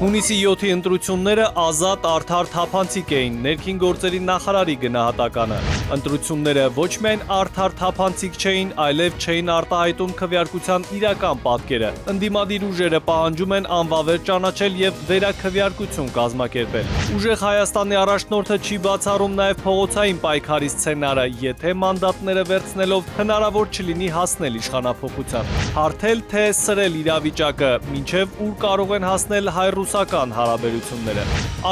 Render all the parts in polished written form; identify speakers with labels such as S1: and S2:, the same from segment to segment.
S1: Հունիսի 7-ի ընտրությունները ազատ, արդար, թափանցիկ էին, ներքին գործերի նախարարի գնահատականը։ Ընտրությունները ոչ միայն արդար թափանցիկ չէին, այլև չէին արտահայտում քվեարկության իրական պատկերը։ Ընդդիմադիր ուժերը պահանջում են անվավեր ճանաչել եւ վերաքվեարկություն կազմակերպել։ Ուժեղ Հայաստանի առաջնորդը չի բացառում նաեւ փողոցային պայքարի սցենարը, եթե մանդատները վերցնելով հնարավոր չլինի հասնել իշխանափոխության։ Հարթել թե սրել իրավիճակը, մինչև ուր կարող են հասնել հայ-ռուսական հարաբերությունները։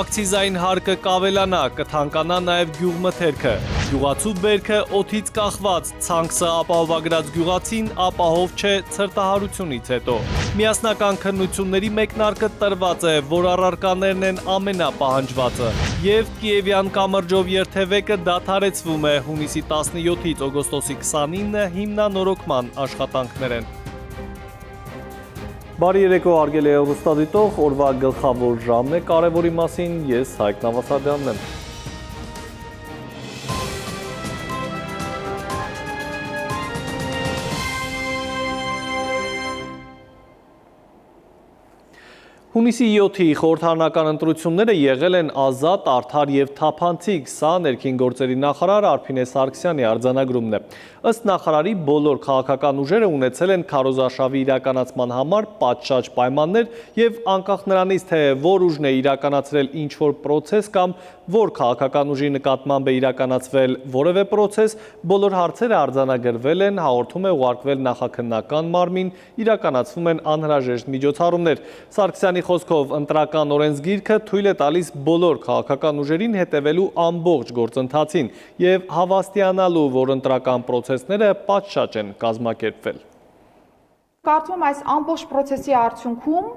S1: Ակցիզային հարկը կավելանա, կթանկանա նաև գյուղմթերքը։ Գյուղացու բերքը օդից կախված, ցանքսը ապահովագրած գյուղացին ապահով չէ ցրտահարությունից հետո։ Միասնական քննությունների մեկնարկը տրված է, որ առարկաներն են ամենապահանջվածը։ Եվ Կիևյան կամրջով երթևեկը դադարեցվում է հունիսի 17-ից օգոստոսի 29-ը հիմնանորոգման աշխատանքներ են։ Բարի երեկո, հարգելի հեռուստադիտող, օրվա գլխավոր ժամն է, կարևորի մասին ես Հայկ Նավասարդյանն եմ։ Հունիսի 7-ի խորհրդարանական ընտրությունները եղել են ազատ, արդար եւ թափանցիկ, սա ներքին գործերի նախարար Արփինե Սարգսյանի արձանագրումն է։ Ըստ նախարարի բոլոր քաղաքական ուժերը ունեցել են քարոզարշավի իրականացման համար պատշաճ պայմաններ եւ անկախ նրանից, թե որ ուժն է իրականացրել ինչ-որ պրոցես կամ որ քաղաքական ուժի նկատմամբ է իրականացվել որևէ պրոցես, բոլոր հարցերը արձանագրվել են, հաղորդում է ուղարկվել նախաքննական մարմին, իրականացվում են անհրաժեշտ միջոցառումներ։ Սարգսյանի խոսքով ընտրական օրենսգիրքը թույլ է տալիս բոլոր քաղաքական ուժերին հետևելու ամբողջ գործընթացին եւ հավաստիանալու, որ ընտրական պրոցեսները պատշաճ են կազմակերպվել։
S2: Կարծում եմ այս ամբողջ պրոցեսի արդյունքում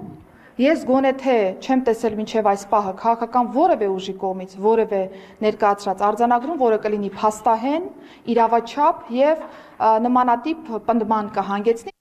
S2: ես գոնե թե չեմ տեսել մինչև այս պահը քաղաքական որևէ ուժի կողմից որևէ ներկայացրած արձանագրում, որը կլինի փաստահեն, իրավաչափ եւ նմանատիպ պնդման կհանգեցնի։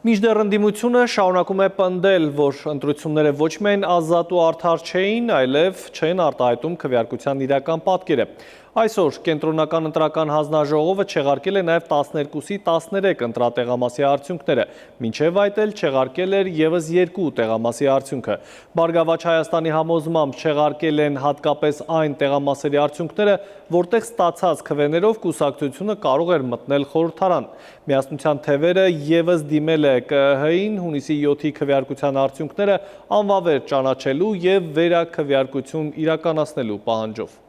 S1: Մինչդեռ ընդդիմությունը շարունակում է պնդել, որ ընտրությունները ոչ միայն ազատ ու արդար չէին, այլև չեն արտահայտում քվեարկության իրական պատկերը։ Այսօր կենտրոնական ընտրական հանձնաժողովը չեղարկել է նաև 12-ի 13 ընտրատեղամասի արդյունքները, մինչև այդ էլ չեղարկել էր ևս 2 տեղամասի արդյունքը։ Բարգավաճ Հայաստանի համոզմամբ չեղարկել են հատկապես այն տեղամասերի արդյունքները, որտեղ ստացած քվեներով կուսակցությունը կարող էր մտնել խորհրդարան։ Միասնության թևերը ևս դիմել է ԿԸՀ-ին հունիսի 7-ի քվեարկության արդյունքները անվավեր ճանաչելու եւ վերաքվեարկություն իրականացնելու պահանջով։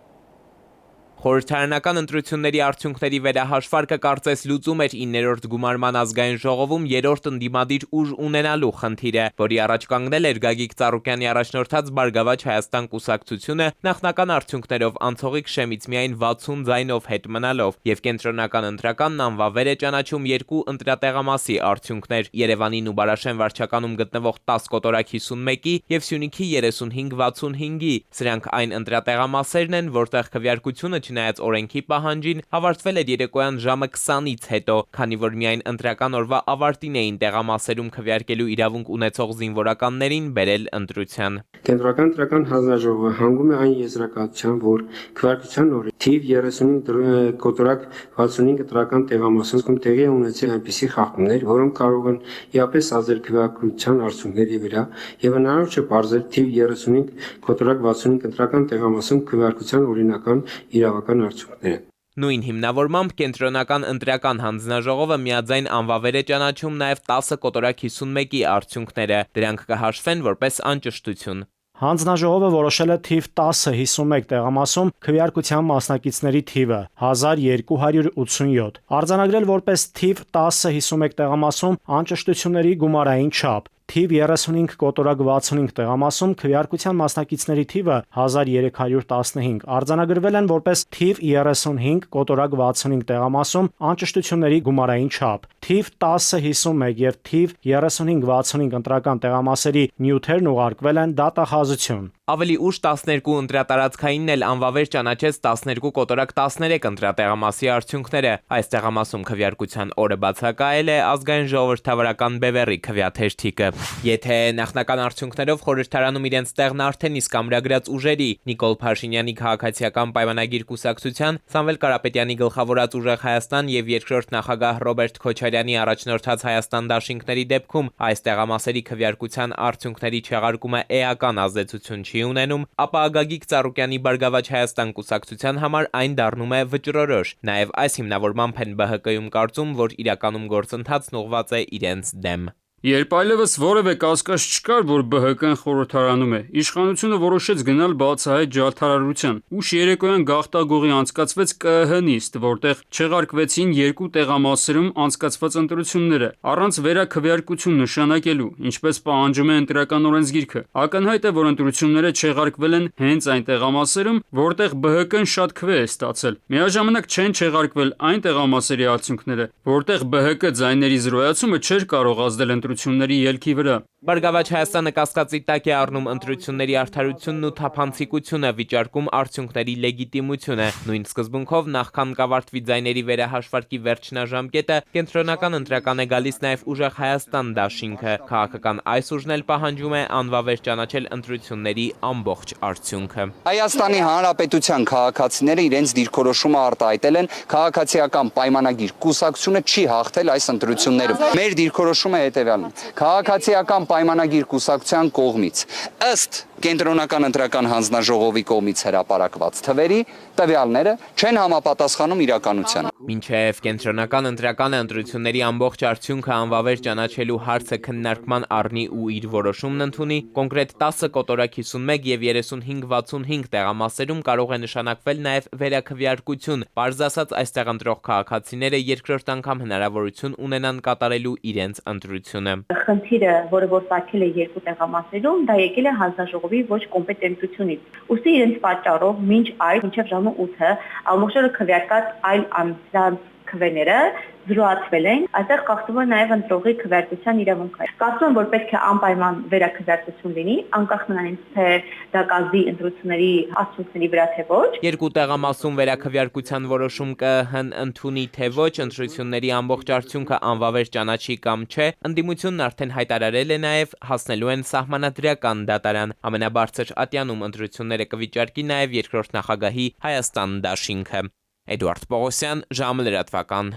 S3: Խորհրդարանական ընտրությունների արդյունքների վերահաշվարկը կարծես լուծում էր 9-րդ գումարման ազգային ժողովում 3-րդ ընդդիմադիր ուժ ունենալու խնդիրը, որի առաջ կանգնել էր Գագիկ Ծառուկյանի առաջնորդած Բարգավաճ Հայաստան կուսակցությունը նախնական արդյունքներով անցողիկ շեմից միայն 60 ձայնով հետ մնալով, եւ կենտրոնական ընտրականն անվավեր է ճանաչում 2 ընտրատեղամասի արդյունքներ՝ Երևանին ու Բարաշեն վարչականում գտնվող 10 կոտորակ 51-ի եւ Սյունիքի 35-65-ի։ Սրանք այն ընտրատեղամասերն են, որտեղ քվեարկությունը չնայած օրենքի պահանջին հավարտվել էր երեկոյան ժամը 20-ից հետո, քանի որ միայն ընտրական օրվա ավարտին էին տեղամասերում քվեարկելու իրավունք ունեցող զինվորականներին բերել ընտրության։
S4: Կենտրոնական ընտրական հանձնաժողովը հանգում է այն եզրակացության, որ քվեարկության օրը թիվ 35 կոտորակ 65 ընտրական տեղամասում տեղի ունեցել այնպիսի խախտումներ, որոնք կարող են իապես ազդել քվեարկության արդյունքների վրա եւ հնարավոր չէ բարձր թիվ 35 կոտորակ 65 ընտրական տեղամասում քվեարկության օրինական իրավական արդյունքները։
S3: Նույն հիմնավորմամբ կենտրոնական ընտրական հանձնաժողովը միաձայն անվավեր է ճանաչում նաև 10 կոտորակ 51-ի արդյունքները, դրանք կհաշվեն որպես անճշտություն։
S5: Հանձնաժողովը որոշել է թիվ 10-51 տեղամասում քվեարկության մասնակիցների թիվը 1287, արձանագրել որպես թիվ 10-51 տեղամասում անճշտությունների գումարային չափ, թիվ 35 կոտորակ 65 տեղամասում քվեարկության մասնակիցների թիվը 1315, արձանագրվել են որպես թիվ 35 կոտորակ 65 տեղամասում անճշտությունների գումարային չափ, թիվ 10-51 եւ թիվ 35-65 ընտրական տեղամասերի նյութերն ուղարկվել են դատախազություն։
S3: Ավելի ուշ 12 ընտրատարածքայինն էլ անվավեր ճանաչեց 12 կոտորակ 13 ընտրատեղամասի արդյունքները։ Այս տեղամասում քվեարկության օրը բացակայել է ազգային ժողովրդավարական Բևեռի քվեաթերթիկը։ Եթե նախնական արդյունքներով խորհրդարանում իրենց տեղն արդեն իսկ ամրագրած ուժերի Նիկոլ Փաշինյանի քաղաքացիական պայմանագիր կուսակցության, Սամվել Կարապետյանի գլխավորած Ուժեղ Հայաստան եւ երկրորդ նախագահ Ռոբերտ Քոչարյանի առաջնորդած Հայաստան դաշինքների դեպքում այս տեղամասերի քվեարկության արդյունքների չեղարկումը էական ազդեցություն չի ունենում, ապա Գագիկ Ծառուկյանի Բարգավաճ Հայաստան կուսակցության համար այն դառնում է վճռորոշ։ Նաև այս հիմնավորմամբ են ԲՀԿ-ում կարծում, որ իրականում գործընթացն ուղղված է իրենց դեմ։
S6: Երբ այլևս որևէ կասկած չկար, որ ԲՀԿ-ն խորհրդարանում է, իշխանությունը որոշեց գնալ բացահայտ ջարդարարության։ Ուշ երեկոյան գաղտագողի անցկացվեց ԿԸՀ նիստ, որտեղ չեղարկվեցին երկու տեղամասերում անցկացված ընտրությունները, առանց վերաքվեարկություն նշանակելու, ինչպես պահանջում է ընտրական օրենսգիրքը։ Ակնհայտ է, որ ընտրությունները չեղարկվել են հենց այն տեղամասերում, որտեղ ԲՀԿ-ն շատ քվե է ստացել։ Միաժամանակ չեն չեղարկվել այն տեղամասերի արդյունքները, որտեղ ԲՀԿ ձայների զրոյացումը չէր կարող ազդել ընտրությունների ելքի վրա։
S3: Բարգավաճ Հայաստանը կասկածի տակ է առնում ընտրությունների արդարությունն ու թափանցիկությունը, վիճարկում արդյունքների լեգիտիմությունը։ Նույն սկզբունքով նախքան կավարտվի ձայների վերահաշվարկի վերջնաժամկետը, կենտրոնական ընտրական է գալիս նաև Ուժեղ Հայաստան դաշինքը։ Քաղաքական այս ուժն էլ պահանջում է անվավեր ճանաչել ընտրությունների ամբողջ արդյունքը։
S7: Հայաստանի Հանրապետության քաղաքացիները իրենց դիրքորոշումը արտահայտել են, քաղաքացիական պայմանագիր կուսակցությունը չի հաղթել այս ընտրություններում։ Մեր դիրքորոշումը հետևյալն է. քաղաքացիական պայմանագիր կուսակցության կողմից ըստ կենտրոնական ընտրական հանձնաժողովի կողմից հրապարակված թվերի տվյալները չեն համապատասխանում իրականությանը։
S3: Մինչև կենտրոնական ընտրական ընտրությունների ամբողջ արդյունքը անվավեր ճանաչելու հարցը քննարկման առնի ու իր որոշումն ընդունի, կոնկրետ 10 կոտորակ 51 եւ 35-65 տեղամասերում կարող է նշանակվել նաև վերաքվեարկություն։ Պարզ ասած, այստեղ ընտրող քաղաքացիները երկրորդ անգամ հնարավորություն ունենան կատարելու իրենց ընտրությունը։
S8: Խնդիրը, որը որ ծագել է երկու տեղամասերում, դա եկել է հանձնաժողովի ոչ կոմպետենտությունից։ Ուստի իրենց պատճառով մինչ այդ մինչև ժամը 8-ը ամբողջը քվեարկած այլ անձանց քվեները զրոացվել են, այստեղ կախվում է նաև ընտրողի քվեարկության իրավունքը։ Կարծում եմ, որ պետք է անպայման վերաքվեարկություն լինի, անկախ նրանից, թե դա կազդի ընտրությունների արդյունքների վրա թե ոչ։
S3: Երկու տեղամասում վերաքվեարկության որոշում ԿԸՀ-ն ընդունի թե ոչ, ընտրությունների ամբողջ արդյունքը անվավեր ճանաչի կամ չէ, ընդդիմությունն արդեն հայտարարել է նաև հասնելու են սահմանադրական դատարան։ Ամենաբարձր ատյանում ընտրությունները կվիճարկի նաև երկրորդ նախագահի Հայաստան դաշինքը։ Էդուարդ Պողոսյան, ժամը լրատվական։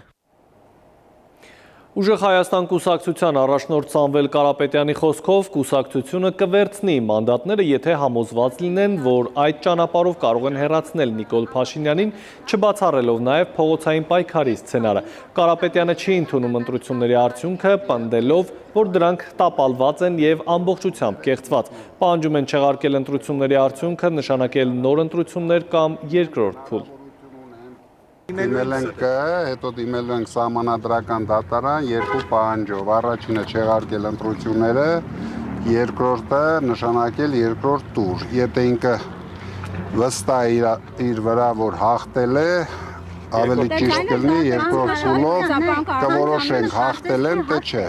S1: Ուժեղ Հայաստան կուսակցության առաջնորդ Սամվել Կարապետյանի խոսքով կուսակցությունը կվերցնի մանդատները, եթե համոզված լինեն, որ այդ ճանապարհով կարող են հեռացնել Նիկոլ Փաշինյանին, չբացառելով նաև փողոցային պայքարի սցենարը։ Կարապետյանը չի ընդունում ընտրությունների արդյունքը, պնդելով, որ դրանք տապալված են եւ ամբողջությամբ կեղծված։ Պահանջում են չեղարկել ընտրությունների արդյունքը, նշանակել նոր ընտրություններ կամ երկրորդ փուլ։
S9: Դիմել ենք հետո դիմել ենք սահմանադրական դատարան երկու պահանջով։ Առաջինը չեղարկել ընտրությունները, երկրորդը նշանակել երկրորդ տուր։ Եթե ինքը վստահ իր վրա որ հաղթել է, ավելի ճիշտ կլինի երկրորդ փուլով կորոշենք հաղթել են թե չէ։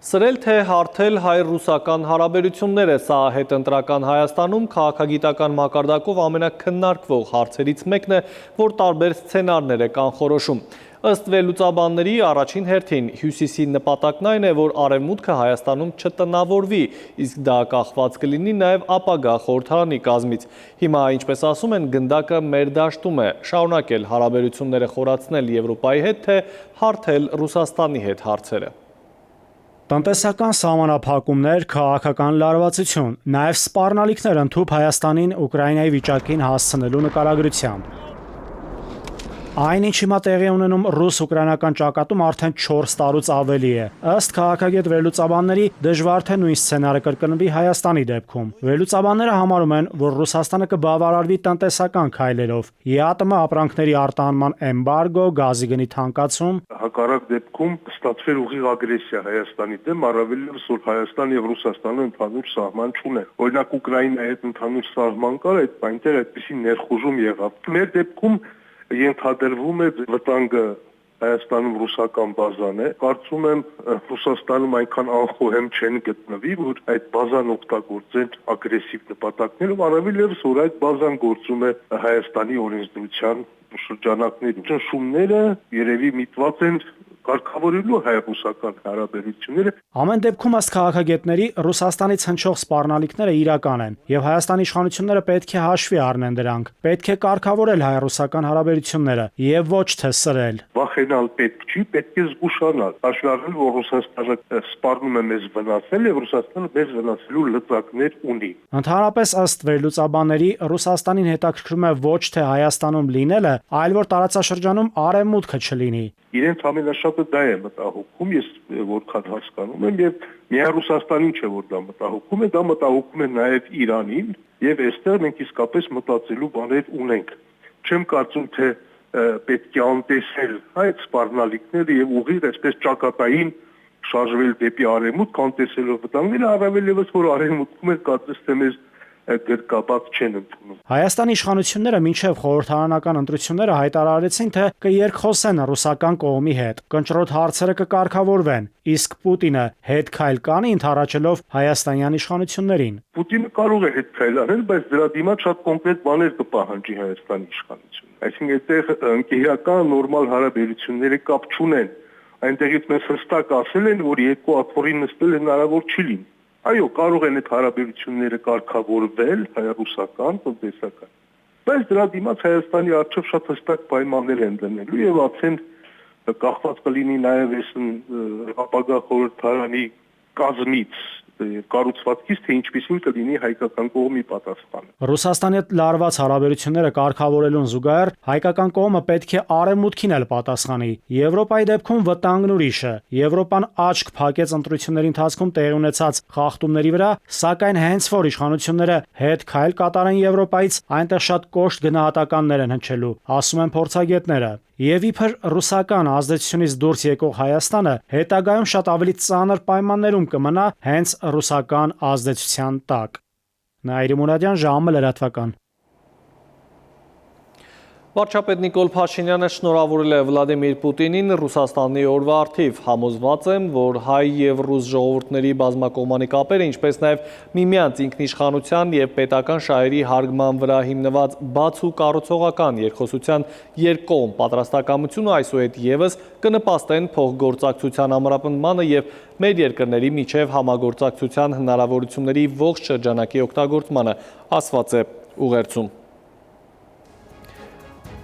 S1: Սրել թե հարթել հայ-ռուսական հարաբերությունները, սա հետընտրական Հայաստանում քաղաքագիտական մակարդակով ամենաքննարկվող հարցերից մեկն է, որ տարբեր սցենարներ է կանխորոշում։ Ըստ վերլուծաբանների առաջին հերթին հյուսիսի նպատակն այն է, որ արևմուտքը Հայաստանում չտնավորվի, իսկ դա կախված կլինի նաև ապագա խորհրդարանի կազմից։ Հիմա, ինչպես ասում են, գնդակը մեր դաշտում է, շարունակել հարաբերությունները խորացնել Եվրոպայի հետ, թե հարթել Ռուսաստանի հետ հարցերը։
S5: Տնտեսական սահմանափակումներ, քաղաքական լարվածություն, նաև սպառնալիքներ ընդհուպ Հայաստանին Ուկրաինայի վիճակին հասցնելու նկարագրությամբ։ Այն, ինչ հիմա տեղի ունենում ռուս-ուկրաինական ճակատում արդեն 4 տարուց ավելի է։ Ըստ քաղաքագետ վերլուծաբանների, դժվար թե նույն սցենարը կրկնվի Հայաստանի դեպքում։ Վերլուծաբանները համարում են, որ Ռուսաստանը կբավարարվի տնտեսական քայլերով՝ ԵԱՏՄ ապրանքների արտահանման էմբարգո, գազի գնի թանկացում։
S10: Հակառակ դեպքում ստացվեր ուղիղ ագրեսիա Հայաստանի դեմ, առավելևս որ Հայաստանը եւ Ռուսաստանը ընդհանուր սահման չունեն։ Օրինակ Ուկրաինայի հետ ընդհանուր սահման կար, այնտեղ այդպիսի ներխուժում եղավ։ Մեր դեպքում ենթադրվում է վտանգը Հայաստանում ռուսական բազան է։ Կարծում եմ Ռուսաստանում այնքան անխոհեմ չեն գտնվի, որ այդ բազան օգտագործեն ագրեսիվ նպատակներով, առավել ևս որ այդ բազան գործում է Հայաստանի օրենսդրության շրջանակներում։ Ճնշումները երևի միտված են կարգավորելու հայ-ռուսական հարաբերությունները։
S5: Ամեն դեպքում ըստ քաղաքագետների Ռուսաստանից հնչող սպառնալիքները իրական են, եւ Հայաստանի իշխանությունները պետք է հաշվի առնեն դրանք։ Պետք է կարգավորել հայ-ռուսական հարաբերությունները եւ ոչ թե սրել։
S10: Վախենալ պետք չի, պետք է զգուշանալ։ Հաշվի առնել, որ Ռուսաստանը սպառնում է մեզ վնասել եւ Ռուսաստանը մեզ վնասելու լծակներ ունի։
S5: Ընդհանրապես ըստ վերլուծաբանների Ռուսաստանին հետաքրքրում է ոչ թե Հայաստանում լինելը, այլ որ տարածաշրջանում արևմուտքը չլինի։
S10: Իրենց ամենաշատը դա է մտահոգում, ես որքան հասկանում եմ, եւ միայն Ռուսաստանին չէ որ դա մտահոգում է, դա մտահոգում է նաեւ Իրանին, եւ այստեղ մենք իսկապես մտածելու բաներ ունենք։ Չեմ կարծում թե պետք է անտեսել այդ սպառնալիքները եւ ուղիղ այսպես ճակատային շարժվել դեպի արևմուտք, անտեսելով վտանգները, առավել ևս որ արևմուտքում է կարծես թե մեզ գրկաբաց չեն ընդունում։
S5: Հայաստանի իշխանությունները մինչև խորհրդարանական ընտրությունները հայտարարեցին, թե կերկխոսեն ռուսական կողմի հետ, կնճռոտ հարցերը կկարգավորվեն, իսկ Պուտինը հետ քայլ կանի ընդառաջելով հայաստանյան իշխանություններին։
S10: Պուտինը կարող է հետ քայլ անել, բայց դրա դիմաց շատ կոնկրետ բաներ կպահանջի Հայաստանի իշխանությունը։ Այսինքն այդտեղ ընկերական նորմալ հարաբերությունները կապ չունեն։ Այնտեղից մեզ հստակ ասել են, որ երկու աթոռին նստել հնարավոր չի լինի։ Այո, կարող են այդ հարաբերությունները կարգավորվել հայ-ռուսական, տնտեսական։ Բայց դրա դիմաց Հայաստանի առջև շատ հստակ պայմաններ են դնելու եւ արդեն կախված կլինի նաեւ այս ապագա խորհրդարանի կազմից կառուցվածքից, թե ինչպիսին կլինի հայկական կողմի պատասխանը։
S5: Ռուսաստանի հետ լարված հարաբերությունները կարգավորելուն զուգահեռ հայկական կողմը պետք է արևմուտքին էլ պատասխանի։ Եվրոպայի դեպքում վտանգն ուրիշ է։ Եվրոպան աչք փակեց ընտրությունների ընթացքում տեղի ունեցած խախտումների վրա, սակայն հենց որ իշխանությունները հետ քայլ կատարեն Եվրոպայից, այնտեղ շատ կոշտ գնահատականներ են հնչելու, ասում են փորձագետները։ Եվ իբր ռուսական ազդեցությունից դուրս եկող Հայաստանը հետագայում շատ ավելի ծանր պայմաններում կմնա հենց ռուսական ազդեցության տակ։ Նաիրի Մուրադյան, ժամը լրատվական։
S1: Վարչապետ Նիկոլ Փաշինյանը շնորհավորել է Վլադիմիր Պուտինին Ռուսաստանի օրվա առթիվ։ Համոզված եմ, որ հայ եւ ռուս ժողովուրդների բազմակողմանի կապերը, ինչպես նաեւ միմյանց ինքնիշխանության եւ պետական շահերի հարգման վրա հիմնված բաց ու կառուցողական երկխոսության երկկողմ պատրաստակամությունը այսուհետ եւս կնպաստեն փոխգործակցության ամրապնդմանը եւ մեր երկրների միջև համագործակցության հնարավորությունների ողջ շրջանակի օգտագործմանը, ասված է ուղերձում։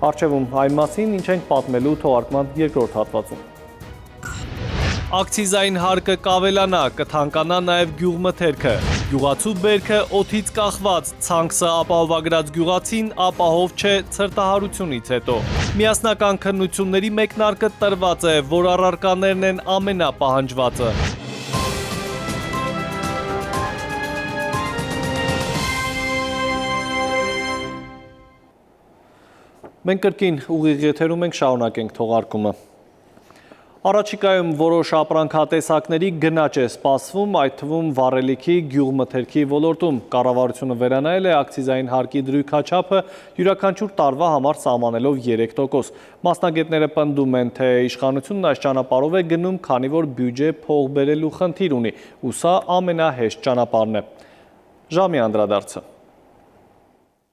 S1: Առջևում այն մասին, ինչ ենք պատմելու թողարկման երկրորդ հատվածում։ Ակցիզային հարկը կավելանա, կթանկանա նաև գյուղմթերքը։ Գյուղացու բերքը օդից կախված, ցանքսը ապահովագրած գյուղացին ապահով չէ ցրտահարությունից հետո։ Միասնական քննությունների մեկնարկը տրված է, որ առարկաներն են ամենապահանջվածը։ Մենք կրկին ուղիղ եթերում ենք, շարունակենք թողարկումը։ Առաջիկայում որոշ ապրանքատեսակների գնաճ է սպասվում, այդ թվում վառելիքի, գյուղմթերքի ոլորտում։ Կառավարությունը վերանայել է ակցիզային հարկի դրույքաչափը յուրաքանչյուր տարվա համար սահմանելով 3%։ Մասնագետները պնդում են, թե իշխանությունն այս ճանապարհով է գնում, քանի որ բյուջե փող բերելու խնդիր ունի, ու սա ամենահեշտ ճանապարհն է։ Ժամի անդրադարձը։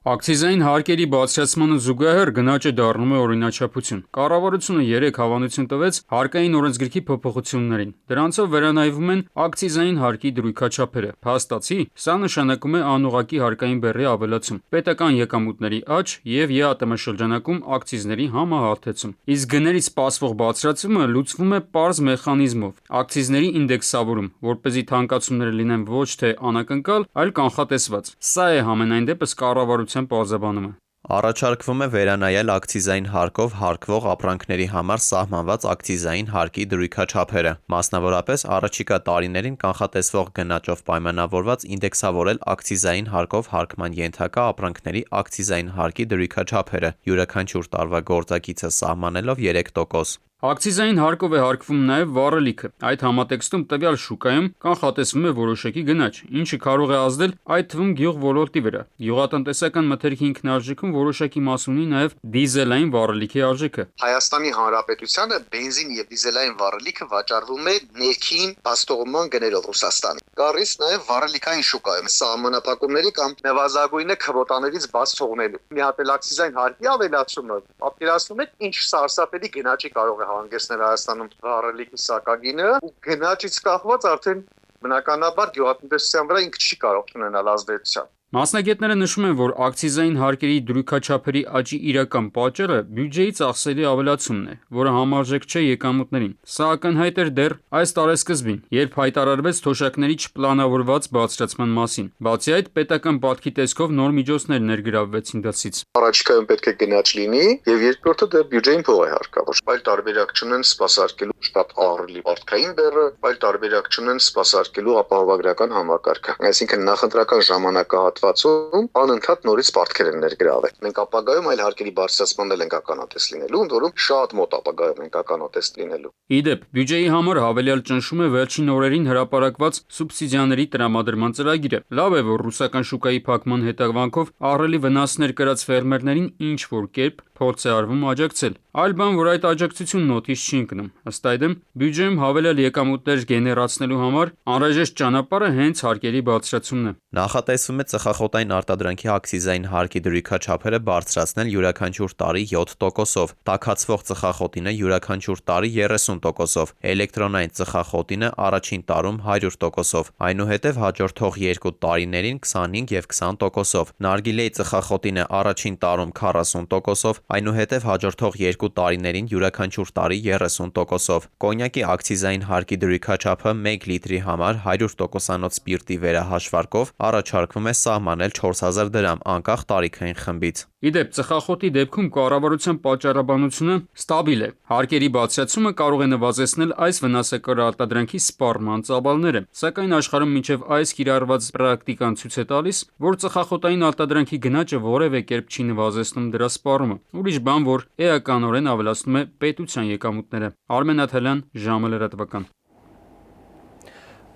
S6: Ակցիզային հարկերի բարձրացմանը զուգահեռ գնաճը դառնում է օրինաչափություն։ Կառավարությունը 3 հավանություն տվեց հարկային օրենսգրքի փոփոխություններին։ Դրանցով վերանայվում են ակցիզային հարկի դրույքաչափերը։ Փաստացի, սա նշանակում է անուղղակի հարկային բեռի ավելացում, պետական եկամուտների աճ եւ ԵԱՏՄ շրջանակում ակցիզների համահարթեցում։ Իսկ գներից սպասվող բարձրացումը լուծվում է պարզ մեխանիզմով՝ ակցիզների ինդեքսավորում, որպեսզի թանկացումները լինեն ոչ թե անակնկալ, այլ կանխատեսված։ Սա է համենայն դեպս կառավարության պարզաբանումը։
S11: Առաջարկվում է վերանայել ակցիզային հարկով հարկվող ապրանքների համար սահմանված ակցիզային հարկի դրույքաչափերը, մասնավորապես առաջիկա տարիներին կանխատեսվող գնաճով պայմանավորված ինդեքսավորել ակցիզային հարկով հարկման ենթակա ապրանքների ակցիզային հարկի դրույքաչափերը, յուրաքանչյուր տարվա գործակիցը սահմանելով 3%։
S6: Ակցիզային հարկով է հարկվում նաև վառելիքը։ Այդ համատեքստում տվյալ շուկայում կանխատեսվում է որոշակի գնաճ, ինչը կարող է ազդել այդ թվում գյուղ ոլորտի վրա։ Գյուղատնտեսական մթերքի ինքնարժեքում որոշակի մաս ունի նաև դիզելային վառելիքի արժեքը։
S12: Հայաստանի Հանրապետությանը բենզին եւ դիզելային վառելիքը վաճառվում է ներքին բաստողման գներով Ռուսաստանի։ Գարիս նաև վառելիքային շուկայում սահմանափակումների կամ նվազագույնը քվոտաներից բաց թողնելու։ Մի հատ էլ ակցիզային հարկի ավելացումը պատկերացնում է ինչ սարսափելի գնաճի կարող է հանգեցնել Հայաստանում վառելիքի սակագինը ու գնաճից կախված արդեն բնականաբար գյուղատնտեսության վրա ինքը չի կարող ունենալ ազդեցություն։
S6: Մասնագետները նշում են, որ ակցիզային հարկերի դրույքաչափերի աճի իրական պատճառը բյուջեի ծախսերի ավելացումն է, որը համարժեք չէ եկամուտներին։ Սա ակնհայտ էր դեռ այս տարեսկզբին, երբ հայտարարվեց թոշակների չպլանավորված բարձրացման մասին։ Բացի այդ, պետական պատքի տեսքով նոր միջոցներ ներգրավվեցին դրսից։
S12: Առաջիկայում պետք է գնաճ լինի եւ երկրորդը դա բյուջեին փող է հարկավոր։ Այլ տարբերակ չունեն սպասարկելու շտապ ահռելի մարդկային բեռը, այլ տարբերակ չունեն սպասարկելու ապահովագրական համակարգը։ Այսինքն նախընտրական ժամանակահատվածում անընդհատ նորից պարտքեր են ներգրավել։ Մենք ապագայում այլ հարկերի բարձրացման էլ ենք ականատես լինելու, ընդ որում շատ մոտ ապագայում ենք ականատես լինելու։
S6: Իդեպ, բյուջեի համար հավելյալ ճնշում է վերջին օրերին հրապարակված սուբսիդիաների տրամադրման ծրագիրը։ Լավ է, որ ռուսական շուկայի փակման հետևանքով ահռելի վնասներ կրած ֆերմերներին ինչ որ կերպ փորձ է արվում աջակցել։ Այլ բան, որ այդ աջակցությունն օդից չի ընկնում։ Ըստ այդմ, բյուջեում հավելյալ եկամուտներ գեներացնելու համար անհրաժեշտ ճանապարհը հենց հարկերի բարձրացումն է։
S11: Նախատեսվում է ծխախոտային արտադրանքի ակցիզային հարկի դրույքաչափերը բարձրացնել յուրաքանչյուր տարի 7%-ով, տաքացվող ծխախոտինը յուրաքանչյուր տարի 30%-ով, էլեկտրոնային ծխախոտինը առաջին տարում 100%-ով, այնուհետև հաջորդող 2 տարիներին 25 եւ 20%-ով, նարգիլեի ծխախոտինը առաջին տարում 40%-ով, այնուհետև հաջորդող 2 տարիներին յուրաքանչյուր տարի 30%-ով։ Կոնյակի ակցիզային հարկի դրույքաչափը 1 լիտրի համար 100%-անոց սպիրտի վերահաշվարկով առաջարկվում է սահմանել 4000 դրամ անկախ տարիքային խմբից։
S6: Իդեպ, ծխախոտի դեպքում կառավարության պատճառաբանությունը ստաբիլ է։ Հարկերի բարձրացումը կարող է նվազեցնել այս վնասակար արտադրանքի սպառման ծավալները, սակայն աշխարհում մինչև այս կիրառված պրակտիկան ցույց է տալիս, որ ծխախոտային արտադրանքի գնաճը որևէ կերպ չի նվազեցնում դրա սպառումը։ Ուրիշ բան, որ էականորեն ավելացնում է պետության եկամուտները։ Արմեն Աթալյան, ժամը լրատվական։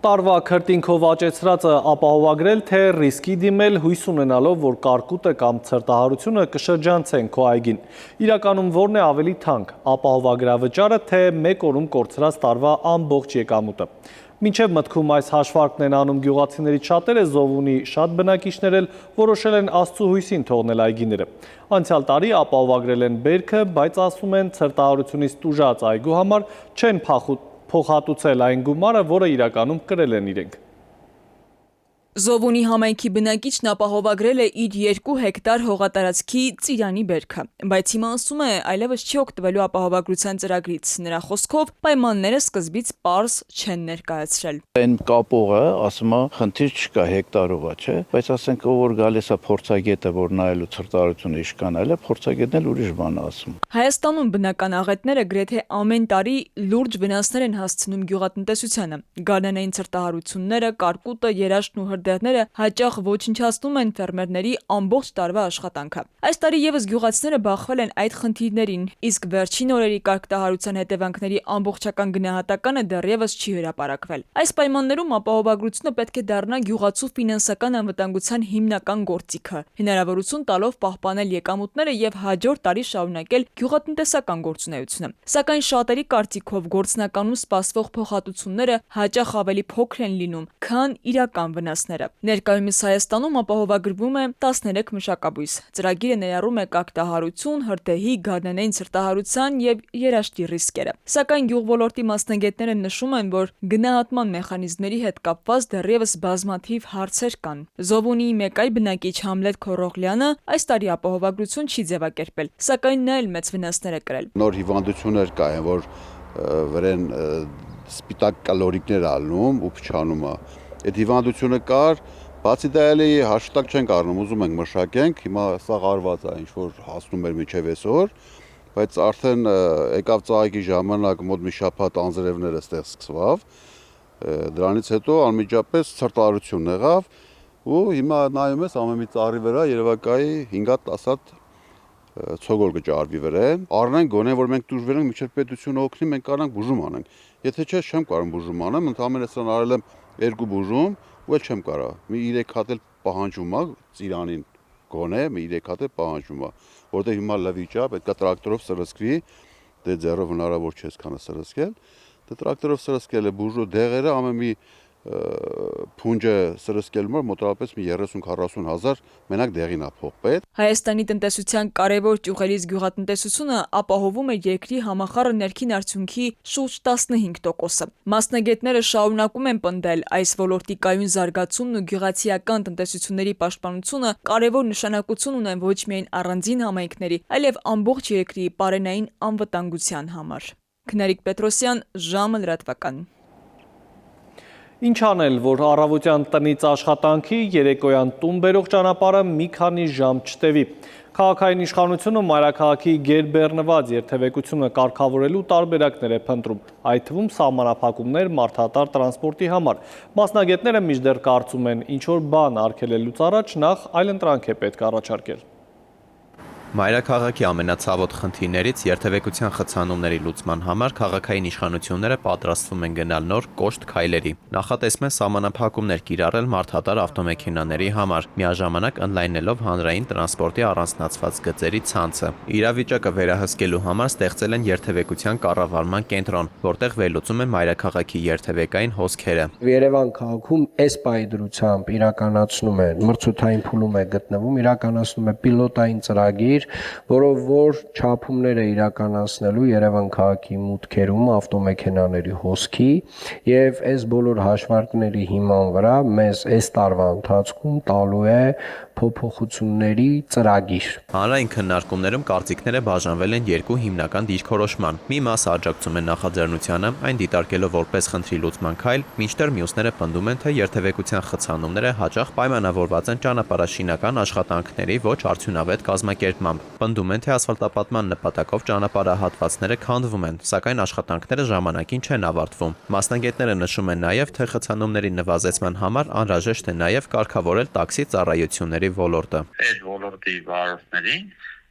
S1: Տարվա քրտինքով աճեցրածը ապահովագրել, թե ռիսկի դիմել հույս ունենալով, որ կարկուտը կամ ցրտահարությունը կշրջանցեն քո այգին։ Իրականում որն է ավելի թանկ, ապահովագրավճարը, թե մեկ օրում կորցրած տարվա ամբողջ եկամուտը։ Մինչև մտքում այս հաշվարկն են անում գյուղացիներից շատերը, Զովունի շատ բնակիչներ էլ որոշել են Աստծո հույսին թողնել այգիները։ Անցյալ տարի ապահովագրել են բերքը, բայց ասում են ցրտահարությունից տուժած այգու համար չեն փոխհատուցել այն գումարը, որը իրականում կրել են իրենք։
S13: Զովունի համայնքի բնակիչն ապահովագրել է իր 2 հեկտար հողատարածքի ծիրանի բերքը, բայց հիմա ասում է այլևս չի օգտվելու ապահովագրության ծրագրից։ Նրա խոսքով պայմանները սկզբից պարզ չեն ներկայացրել։
S14: Այն կապողը ասում է խնդիր չկա հեկտարովա, չէ, բայց ասենք ով որ գալիս է փորձագետը, որ նայելու ցրտահարությունը իշկանալ է, փորձագետն էլ ուրիշ բան է ասում։
S13: Հայաստանում բնական աղետները գրեթե ամեն տարի լուրջ վնասներ են հասցնում գյուղատնտեսությանը։ Գարնանային ցրտահարությունները, կարկուտը, երաշտն ու դերները հաճախ ոչնչացնում են ֆերմերների ամբողջ տարվա աշխատանքը։ Այս տարի եւս գյուղացիները բախվել են այդ խնդիրներին, իսկ վերջին օրերի կարկտահարության հետևանքների ամբողջական գնահատականը դեռևս չի հրապարակվել։ Այս պայմաններում ապահովագրությունը պետք է դառնա գյուղացու ֆինանսական անվտանգության հիմնական գործիքը, հնարավորություն տալով պահպանել եկամուտները եւ հաջորդ տարի շարունակել գյուղատնտեսական գործունեությունը։ Սակայն շատերի կարծիքով գործնականում սպասվող փոխհատուցումները հաճախ ավելի փոքր են լինում, քան իրական վնասները։ Ներկայումս Հայաստանում ապահովագրվում է 13 մշակաբույս։ Ծրագիրը ներառում է կարկտահարություն, հրդեհի, գարնանային ցրտահարության եւ երաշտի ռիսկերը։ Սակայն գյուղոլորտի մասնագետները նշում են, որ գնահատման մեխանիզմների հետ կապված դեռևս բազմաթիվ հարցեր կան։ Զովունի մեկ այլ բնակիչ Համլետ Քորողլյանը այս տարի ապահովագրություն չի ձևակերպել, սակայն նա էլ մեծ վնասներ է կրել։
S9: Նոր հիվանդություններ կային, որ վրան սպիտակ կալորիկներ ալնում ու փչանում է։ Այդ հիվանդությունը կար, բացի դա էլի հաշտակ չենք առնում, ուզում ենք մշակենք, հիմա սա արված է, ինչ որ հասնում էր մինչև այսօր, բայց արդեն եկավ ծաղիկի ժամանակ, մոտ մի շաբաթ անձրևները ստեղ սկսվավ, դրանից հետո անմիջապես ցրտահարություն եղավ ու հիմա նայում ես ամեն մի ծառի վրա երևակայի 5-10 հատ ցոգոր կճարվի վրա։ Առնենք գոնե որ մենք դուրս վերենք միջև պետությունը օգնի, մենք կարանք բուժում անենք։ Եթե չէ, չեմ կարող բուժում անեմ, ընդհանրապես սրան արել եմ 2 բուժում, ու էլ չեմ կարող։ Մի 3 հատ էլ պահանջում է ծիրանին գոնե, մի 3 հատ էլ պահանջում է, որտեղ հիմա լավ վիճա, պետք է տրակտորով սրսկվի, դե ձեռով հնարավոր չէ այսքանը սրսկել։ Դե տրակտորով սրսկել է բուժու դեղերը ամեն մի փունջը սրսկելու մոտավորապես մի 30-40 հազար մենակ դեղին է փող պետք։
S13: Հայաստանի տնտեսության կարևոր ճյուղերից գյուղատնտեսությունը ապահովում է երկրի համախառն ներքին արդյունքի շուրջ 15%-ը։ Մասնագետները շարունակում են պնդել, այս ոլորտի կայուն զարգացումն ու գյուղացիական տնտեսությունների պաշտպանությունը կարևոր նշանակություն ունեն ոչ միայն առանձին համայնքների, այլև ամբողջ երկրի պարենային անվտանգության համար։ Քնարիկ Պետրոսյան, ժամը լրատվական։
S1: Ինչ անել, որ առավոտյան տնից աշխատանքի, երեկոյան տուն բերող ճանապարհը մի քանի ժամ չտևի։ Քաղաքային իշխանությունը մայրաքաղաքի գերբեռնված երթևեկությունը կարգավորելու տարբերակներ է փնտրում, այդ թվում սահմանափակումներ մարդատար տրանսպորտի համար։ Մասնագետները մինչդեռ կարծում են, ինչ որ բան արգելելուց առաջ նախ այլընտրանք է պետք առաջարկել։
S11: Մայրաքաղաքի ամենացավոտ խնդիրներից երթևեկության խցանումների լուծման համար քաղաքային իշխանությունները պատրաստվում են գնալ նոր կոշտ քայլերի։ Նախատեսվում է սահմանափակումներ կիրառել մարդատար ավտոմեքենաների համար, միաժամանակ ընդլայնելով հանրային տրանսպորտի առանձնացված գծերի ցանցը։ Իրավիճակը վերահսկելու համար ստեղծել են երթևեկության կառավարման կենտրոն, որտեղ վերլուծում են մայրաքաղաքի երթևեկային հոսքերը։
S15: Երևան քաղաքում այս պայդրությամբ իրականացնում է մրցութային փուլում է գտնվում, իրականացնում է պիլոտային ծրագիր, որով որ չափումները իրականացնելու Երևան քաղաքի մուտքերում ավտոմեքենաների հոսքի եւ այս բոլոր հաշվարկների հիման վրա մեզ այս տարվա ընթացքում տալու է փոփոխությունների ծրագիր։
S11: Հանրային քննարկումներում կարծիքները բաժանվել են երկու հիմնական դիրքորոշման։ Մի մասը աջակցում է նախաձեռնությանը, այն դիտարկելով որպես խնդրի լուծման քայլ, մինչդեռ մյուսները պնդում են, թե երթևեկության խցանումները հաճախ պայմանավորված են ճանապարհաշինական աշխատանքների ոչ արդյունավետ կազմակերպմամբ։ Պնդում են, թե ասֆալտապատման նպատակով ճանապարհահատվածները քանդվում են, սակայն աշխատանքները ժամանակին չեն ավարտվում։ Մասնագետները նշում են նաև, թե խցանումների նվազեցման համար անհրաժեշտ է նաև կարգավորել տաքսի ծառայությունների ոլորտը։
S16: Այդ ոլորտի վարորդներին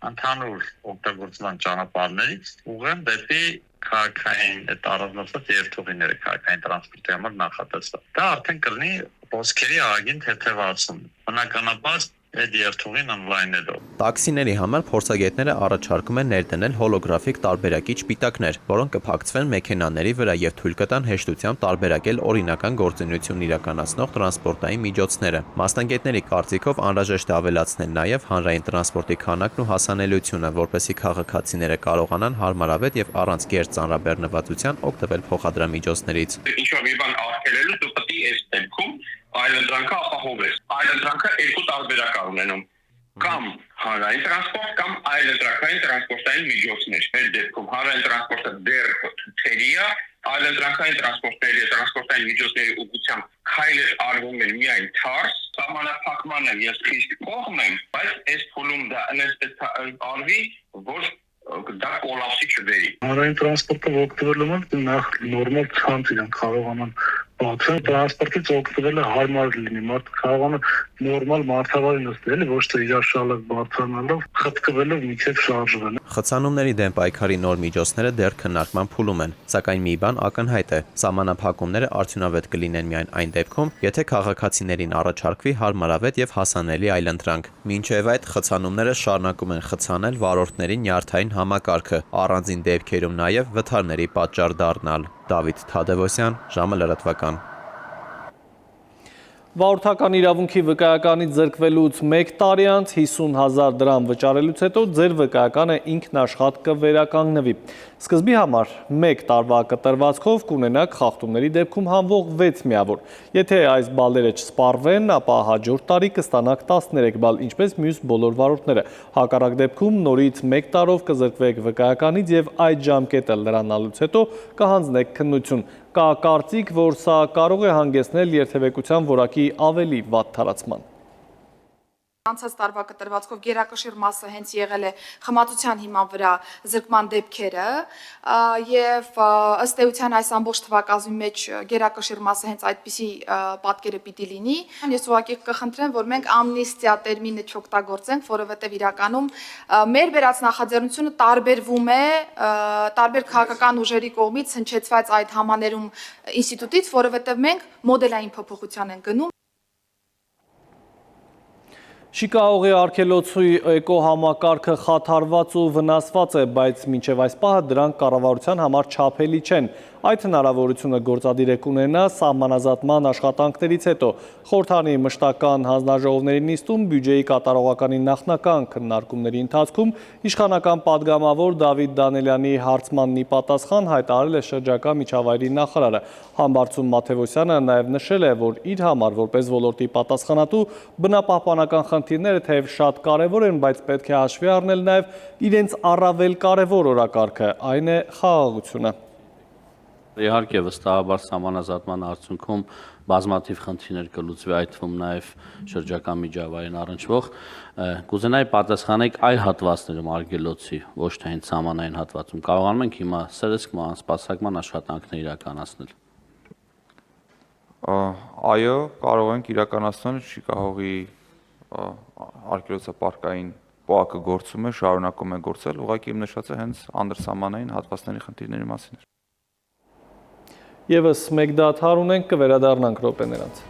S16: ընդհանուր օգտագործման ճանապարհներից ուղղեն դեպի քաղաքային առանձնացված երթուղիները քաղաքային տրանսպորտի համար նախատեսված։ Դա արդեն կլինի ոսկերի ագին թեթևացում։ Բնականաբար այդ երթուղին օնլայնելով։
S11: Տաքսիների համար փորձագետները առաջարկում են ներդնել հոլոգրաֆիկ տարբերակիչ պիտակներ, որոնք կփակցվեն մեքենաների վրա եւ թույլ կտան հեշտությամբ տարբերակել օրինական գործունեություն իրականացնող տրանսպորտային միջոցները։ Մասնագետների կարծիքով անհրաժեշտ է ավելացնել նաեւ հանրային տրանսպորտի քանակն ու հասանելիությունը, որպեսզի քաղաքացիները կարողանան հարմարավետ եւ առանց գերծ ծանրաբեռնվածության օգտվել փոխադրամիջոցներից։
S16: Ինչ որ մի բան արգելելու դու պետք է այս դեպքում այլընտրանքը ապահովես։ Այլընտրանքը երկու տարբերակ ունենում կամ հանրային տրանսպորտ կամ այլընտրանքային տրանսպորտային միջոցներ։ Մեր դեպքում հանրային տրանսպորտը դեռ թերի է, այլընտրանքային տրանսպորտային միջոցների ուղղությամբ քայլեր արվում են միայն թարս, սահմանափակմանը ես խիստ կողմ եմ, բայց այս փուլում դա այնպես արվի, որ դա կոլապսի չբերի։
S17: Հանրային տրանսպորտը օգտվելու համար նախ նորմալ ցանց իրեն կարողանան բացել, տրանսպորտից օգտվելը հարմար լինի, մարդը կարողանա նորմալ մարդավարի նստել, ոչ թե իր շալակ բարձրանալով, խտկվելով միջև շարժվել։
S11: Խցանումների դեմ պայքարի նոր միջոցները դեռ քննարկման փուլում են, սակայն մի բան ակնհայտ է՝ սահմանափակումները արդյունավետ կլինեն միայն այն դեպքում, եթե քաղաքացիներին առաջարկվի հարմարավետ եւ հասանելի այլընտրանք։ Մինչև այդ խցանումները շարունակում են խցանել վարորդների նյարդային համակարգը, առանձին դեպքերում նաև վթարների պատճառ դառնալ։ Դավիթ Թադևոսյան, ժամը լրատվական։
S1: Վարորդական իրավունքի վկայականից զրկվելուց 1 տարի անց 50,000 դրամ վճարելուց հետո ձեր վկայականը ինքնաշխատ կվերականգնվի։ Սկզբի համար 1 տարվա կտրվածքով կունենաք խախտումների դեպքում հանվող 6 միավոր։ Եթե այս բալերը չսպառվեն, ապա հաջորդ տարի կստանաք 13 բալ, ինչպես մյուս բոլոր վարորդները։ Հակառակ դեպքում նորից 1 տարով կզրկվեք վկայականից եւ այդ ժամկետը լրանալուց հետո կհանձնեք քննություն։ Կա կարծիք, որ սա կարող է հանգեցնել երթևեկության որակի ավելի վատ թարացման։
S2: Անցած տարվա կտրվածքով գերակշիռ մասը հենց եղել է խմացության հիման վրա զրկման դեպքերը եւ ըստ էության այս ամբողջ թվակազմի մեջ գերակշիռ մասը հենց այդպիսի պատկերը պիտի լինի։ Ես ուղղակի կխնդրեմ, որ մենք ամնիստիա տերմինը չօգտագործենք, որովհետեւ իրականում մեր վերած նախաձեռնությունը տարբերվում է տարբեր քաղաքական ուժերի կողմից հնչեցված այդ համաներում ինստիտուտից, որովհետեւ մենք մոդելային փոփոխության ենք գնում։
S1: Շիկահողի արգելոցի էկոհամակարգը խաթարված ու վնասված է, բայց մինչև այս պահը դրանք կառավարության համար չափելի չեն։ Այդ հնարավորությունը գործադիր է կունենա սահմանազատման աշխատանքներից հետո։ Խորհրդանի մշտական հանձնաժողովների նիստում բյուջեի կատարողականի նախնական քննարկումների ընթացքում իշխանական պատգամավոր Դավիթ Դանելյանի հարցմանն ի պատասխան հայտարարել է շրջակա միջավայրի նախարարը։ Համբարձում Մաթևոսյանը նաև նշել է, որ իր համար որպես ոլորտի պատասխանատու բնապահպանական խնդիրները թեև շատ կարևոր են, բայց պետք է հաշվի առնել նաև իրենց առավել կարևոր օրակարգը, այն է խաղաղությունը։
S18: Իհարկե վստահաբար սահմանազատման արդյունքում բազմաթիվ խնդիրներ կլուծվի, այդ թվում նաև շրջակա միջավայրին առնչվող։ Կուզենայի պատասխանեք այլ հատվածներում արգելոցի, ոչ թե հենց սահմանային հատվածում։ Կարողանում ենք հիմա սերեցկման սպասարկման աշխատանքներ իրականացնել։
S19: Այո, կարող ենք իրականացնել Շիկահողի արգելոցապարկային պոակը գործում է, շարունակում է գործել, ուղղակի իմ նշածը հենց անդրսահմանային հատվածների խնդիրների մասին էր։
S1: Եվս մեկ դադար ունենք, կվերադառնանք րոպեներանց։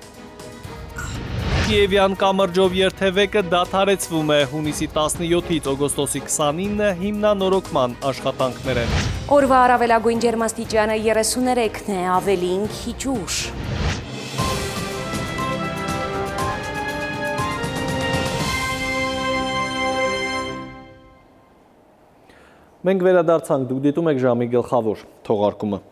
S1: Կիևյան կամրջով երթևեկը դադարեցվում է հունիսի 17-ից օգոստոսի 29-ը հիմնանորոգման աշխատանքներ են։
S20: Օրվա առավելագույն ջերմաստիճանը 33-ն է, ավելին քիչ ուշ։
S1: Մենք վերադարձանք, դուք դիտում եք ժամի գլխավոր թողարկումը։